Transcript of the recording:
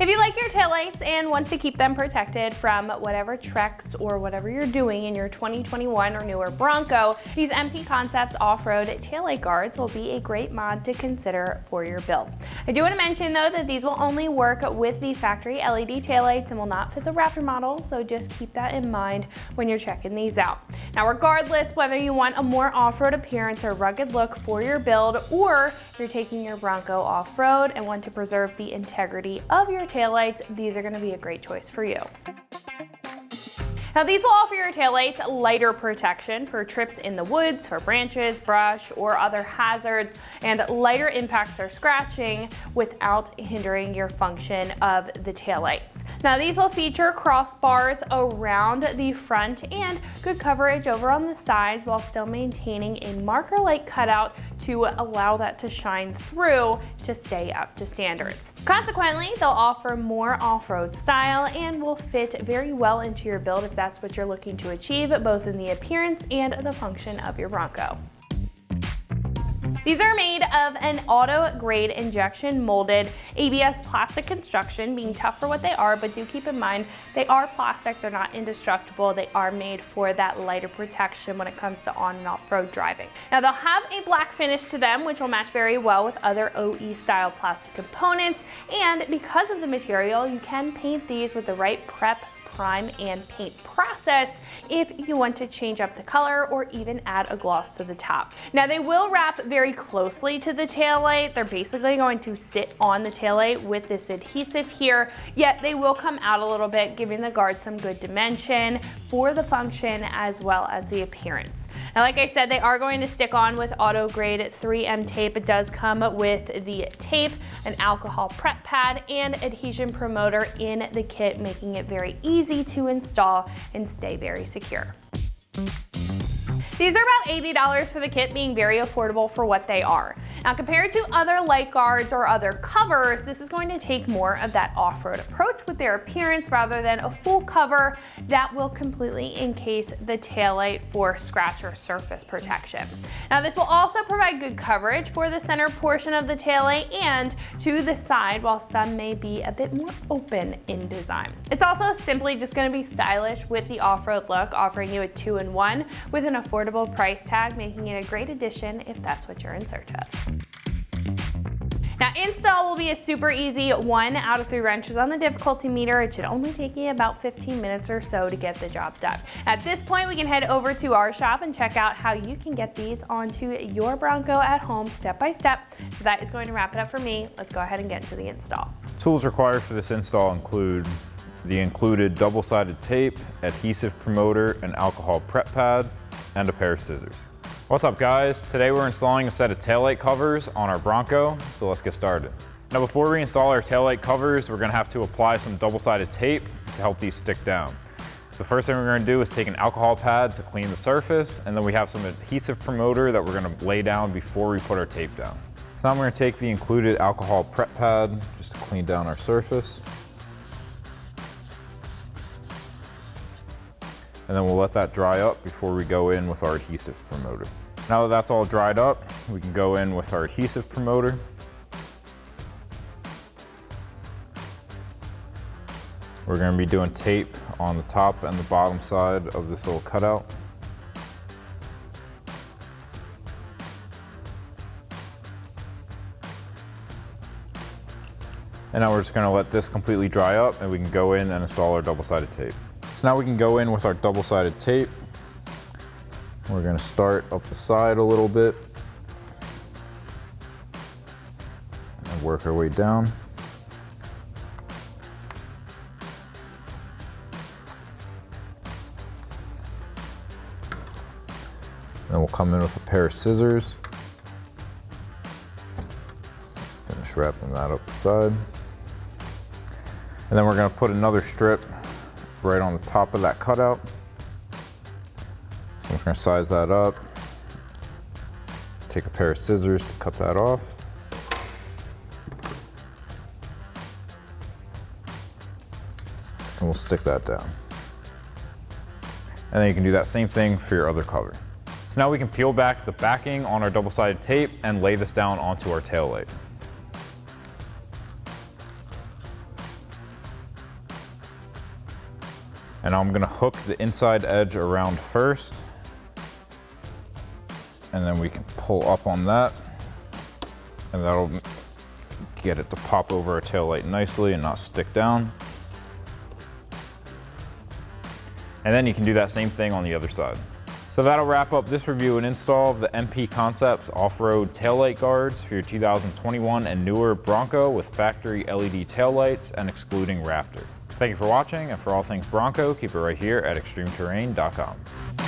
If you like your taillights and want to keep them protected from whatever treks or whatever you're doing in your 2021 or newer Bronco, these MP Concepts off-road taillight guards will be a great mod to consider for your build. I do want to mention though that these will only work with the factory LED taillights and will not fit the Raptor model, so just keep that in mind when you're checking these out. Now regardless whether you want a more off-road appearance or rugged look for your build, or you're taking your Bronco off-road and want to preserve the integrity of your taillights, these are going to be a great choice for you. Now these will offer your taillights lighter protection for trips in the woods, for branches, brush, or other hazards, and lighter impacts or scratching without hindering your function of the taillights. Now these will feature crossbars around the front and good coverage over on the sides while still maintaining a marker light cutout to allow that to shine through to stay up to standards. Consequently, they'll offer more off-road style and will fit very well into your build if that's what you're looking to achieve, both in the appearance and the function of your Bronco. These are made of an auto-grade injection molded ABS plastic construction, being tough for what they are, but do keep in mind they are plastic, they're not indestructible, they are made for that lighter protection when it comes to on and off-road driving. Now they'll have a black finish to them, which will match very well with other OE style plastic components, and because of the material, you can paint these with the right prep, prime, and paint process if you want to change up the color or even add a gloss to the top. Now they will wrap very closely to the taillight. They're basically going to sit on the taillight with this adhesive here, yet they will come out a little bit, giving the guard some good dimension for the function as well as the appearance. Now like I said, they are going to stick on with auto grade 3M tape. It does come with the tape, an alcohol prep pad, and adhesion promoter in the kit, making it very easy to install and stay very secure. These are about $80 for the kit, being very affordable for what they are. Now compared to other light guards or other covers, this is going to take more of that off-road approach with their appearance rather than a full cover that will completely encase the taillight for scratch or surface protection. Now this will also provide good coverage for the center portion of the taillight and to the side, while some may be a bit more open in design. It's also simply just going to be stylish with the off-road look, offering you a 2-in-1 with an affordable price tag, making it a great addition if that's what you're in search of. Now install will be a super easy 1 out of 3 wrenches on the difficulty meter. It should only take you about 15 minutes or so to get the job done. At this point, we can head over to our shop and check out how you can get these onto your Bronco at home step by step. So that is going to wrap it up for me. Let's go ahead and get into the install. Tools required for this install include the included double-sided tape, adhesive promoter, and alcohol prep pads, and a pair of scissors. What's up guys? Today we're installing a set of taillight covers on our Bronco, so let's get started. Now before we install our taillight covers, we're going to have to apply some double-sided tape to help these stick down. So first thing we're going to do is take an alcohol pad to clean the surface, and then we have some adhesive promoter that we're going to lay down before we put our tape down. So now I'm going to take the included alcohol prep pad just to clean down our surface. And then we'll let that dry up before we go in with our adhesive promoter. Now that that's all dried up, we can go in with our adhesive promoter. We're going to be doing tape on the top and the bottom side of this little cutout. And now we're just going to let this completely dry up and we can go in and install our double-sided tape. So now we can go in with our double-sided tape. We're going to start up the side a little bit and work our way down. Then we'll come in with a pair of scissors. Finish wrapping that up the side. And then we're going to put another strip right on the top of that cutout. So I'm just going to size that up. Take a pair of scissors to cut that off. And we'll stick that down. And then you can do that same thing for your other cover. So now we can peel back the backing on our double-sided tape and lay this down onto our tail light. And I'm gonna hook the inside edge around first, and then we can pull up on that, and that'll get it to pop over our taillight nicely and not stick down. And then you can do that same thing on the other side. So that'll wrap up this review and install of the MP Concepts off-road taillight guards for your 2021 and newer Bronco with factory LED taillights and excluding Raptor. Thank you for watching, and for all things Bronco, keep it right here at extremeterrain.com.